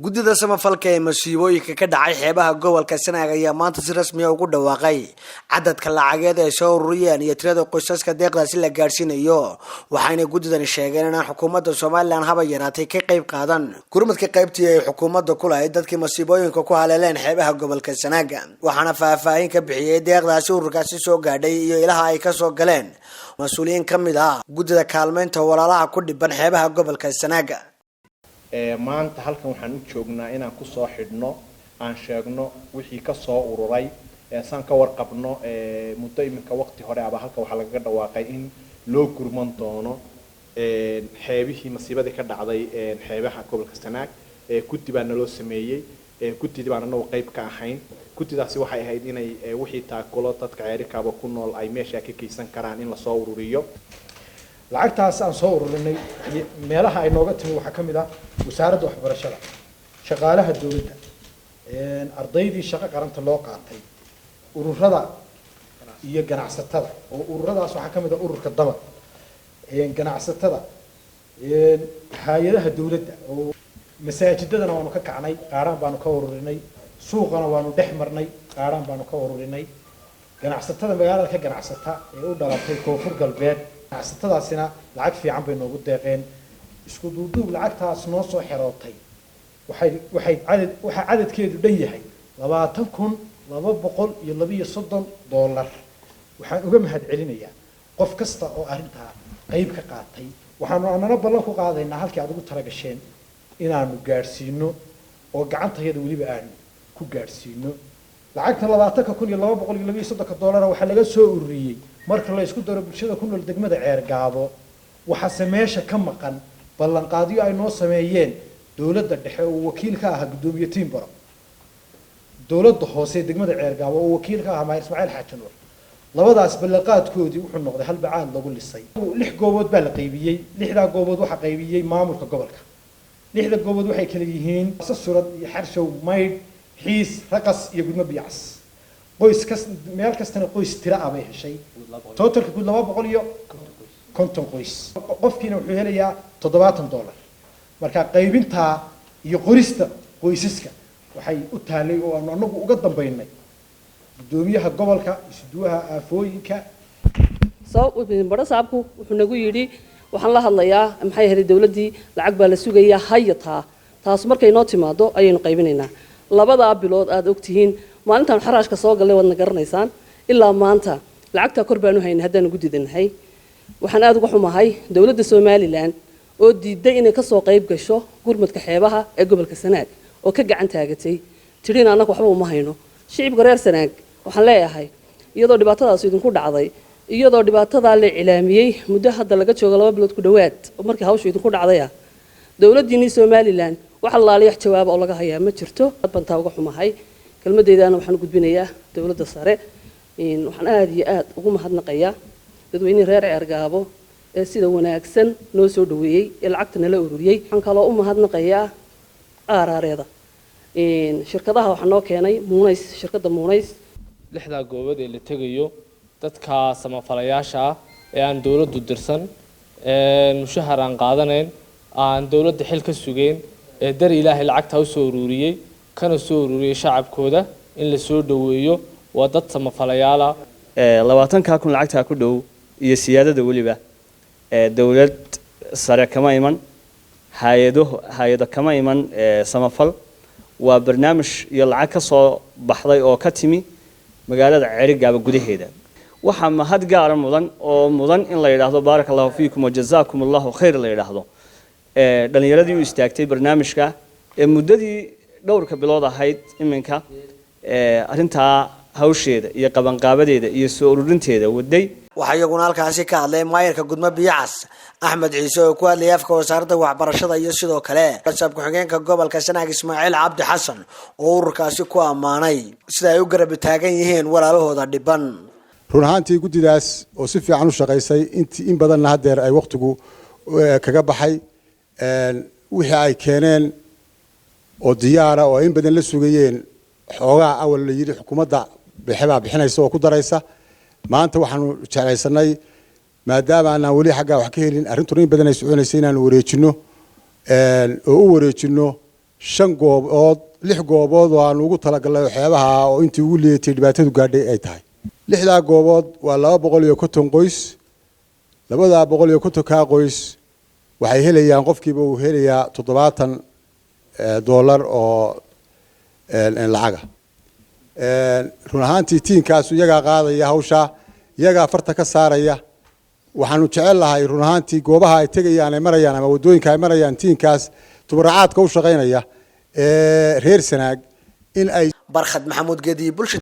guddida samafalka ee masiibooyinka ka dhacay xeebaha gobolka Sanaag ayaa maanta si rasmi ah ugu dhawaaqay cadadka lacageed ee soo ururiyeen iyo tirada qoysaska deeqdaasi la gaarsiinayo waxayna guddidani sheegeen in xukuumadda Soomaaliland haba yaraatay ka qayb qaadan gurmadka qaybtii ay xukuumadda ku lahayd dadkii masiibooyinka ku haleeleen xeebaha gobolka Sanaag waxaana faahfaahin ka bixiyay deeqdaasi ururkaasi soo gaadhay iyo ilaha ay ka soo galeen mas'uuliyiin ka mid ah guddida kaalmeynta walaalaha ku dhiban xeebaha gobolka Sanaag. maanta halkan waxaan u joognaa inaan ku soo xidhno aan sheegno wixii ka soo ururay saan ka warqabno muddo iminka waqti hore aba halka waxa laga dhawaaqay in loo gurman doono xeebihii masiibadii ka dhacday xeebaha gobolka Sanaag guddi baa naloo sameeyay guddidii baan anoo qayb ka ahayn guddidaasi waxay ahayd inay wixii taakulo dadka ceerikaaba ku nool ay meesha ka keysan karaan in la soo ururiyo lacagtaas aan soo ururinay meelaha ay nooga timi waxa kamid ah wasaaradda waxbarashada shaqaalaha dawladda ardaydii shaqo qaranta loo qaatay ururada iyo ganacsatada oo ururadaas waxa kamid ah ururka daba ganacsatada hay'adaha dawladda oo masaajidadana waanu ka kacnay qaaraan baanu ka ururinay suuqana waanu dhex marnay qaaraan baanu ka ururinay ganacsatada magaalada ka ganacsata ee u dhalatay koonfur galbeed ganacsatada lacag fiican bay noogu deeqeen isku duuduub lacagtaas noo soo xerootay waxay cadadkeedu dhan yahay $20,230 waxaan uga mahadcelinayaa qof kasta oo arrintaa qayb ka qaatay waxaanu anana ballan ku qaadaynaa halkii aad ugu talagasheen inaanu gaarsiino oo gacantayada weliba aanu ku gaarsiino lacagta $20,230 waxaa laga soo ururiyey marka la isku daro bulshada ku nool degmada Ceergaabo waxa sameesha ka maqan ballan qaadiyo ay noo sameeyeen dawladda dhexe oo wakiil ka ah gudoomiye Timbaro dawladda hoose degmada Ceergaabo oo wakiil ka ah Maayir Ismaaciil Xaaji Nuur labadaas ballan qaadkoodii wuxuu noqday hal bacaad lagu lisay 6 goobood baa la qaybiyay 6 goobood waxa qaybiyay maamulka gobolka 6 goobood waxay kala yihiin Surad iyo Xarshow Mayd Xiis Raqas iyo Gudmo Biyacas qoys meel kastana qoys tira ah bay heshay totalka guud $250 qoys qofkiina wuxuu helayaa $70 marka qaybinta iyo qorista qoysaska waxay u taalay oo aanu anagu uga dambeynay gudoomiyaha gobolka isduuha aafooyinka baro saabku wuxuu nagu yiri waxaan la hadlayaa maxay ahayd dawladii lacag baa la sugayaa hay'ata taas markay noo timaado ayaynu qaybinaynaa labada bilood aad ogtihiin maalintan xaraashka soo galay wadna garanaysaan ilaa maanta lacagta kor baanu hayn haddaan gudidanahay waxaan aad uga xumahay dawladda Soomaaliland oo diiday inay ka soo qayb gasho gurmadka xeebaha ee gobolka Sanaag oo ka gacan taagatay tirina anagu waxba uma hayno shicibka reer Sanaag waxaan leeyahay iyadoo dhibaatadaas idinku dhacday iyadoo dhibaatada la cilaamiyay muddo hadda laga joogo 2 bilood ku dhawaad markii hawshu idinku dhacday dawladdiina Soomaaliland waxa la leeyahay jawaab oo laga hayaa ma jirto badbanta uga xumahay kelmadeedana waxaan gudbinayaa dawladda sare waxaan aad iyo aad ugu mahadnaqayaa dadweynaha reer Ceergaabo ee sida wanaagsan noo soo dhaweeyay ee lacagta la ururiyay waxaan kale oo u mahadnaqayaa aarareeda shirkadaha waxa noo keenay Muunays shirkadda Muunays 6 goobood ee la tagayo dadka samafalayaasha ee aan dawladdu dirsan mushahar aan qaadanayn aan dawladda xil ka sugeen ee dar Ilaahay lacagta u soo ururiyay kana soo ururiyay shacabkooda in la soo dhaweeyo waa dad samafalayaala 20 kun lacagta ku dhow iyo siyaadada waliba dawlad sare kama iman hay'ado kama iman samafal waa barnaamij iyo lacag ka soo baxday oo ka timi magaalada Ceergaabo gudaheeda waxa mahad gaar mudan in la yiraahdo barakallahu fiikum wa jazaakumullahu khayr la yiraahdo dhalinyaradii u istaagtay barnaamijka ee muddadii dhowrka bilood ahayd iminka arinta hawsheeda iyo qabanqaabadeeda iyo soo ururinteeda waday waxa iyaguna halkaasi ka hadlay maayirka Gudmo Biyacas Axmed Ciise oo ku hadlay afka wasaaradda waxbarashada iyo sidoo kale sababka xigeenka gobolka Sanaag Ismaaciil Cabdi Xasan oo ururkaasi ku amaanay sida ay u garab taagan yihiin walaalahooda dhiban run ahaantii guddidaas oo si fiican u shaqeysay in badan hadeer ay waqtigu kaga baxay wixii ay keeneen oo diyaara oo in badan la sugayeen xoogaa awal la yiri xukuumadda bixinaysa oo ku daraysa maanta waxaanu jeclaysanay maadaama aan wali xagga wax ka helin arrintu in badan ay soconaysay inaan wareejino oo u wareejino 6 goobood 6 goobood oo aan ugu talagalay xeebaha oo intii ugu liitay dhibaatadu gaadhay ay tahay 6 goobood waa 250 qoys 250 ka qoys waxay helayaan qofkiiba uu helayaa $70 oo lacaga run ahaantii tiinkaas iyaga qaadaya hawsha iyaga farta ka saaraya waxaanu jecel lahay run ahaantii goobaha ay tagayaan ay marayaan ama wadooyinka ay marayaan tiinkaas tubracaadka u shaqeynaya reer Sanaag in ay Barkhad Maxamuud Geedi bulshada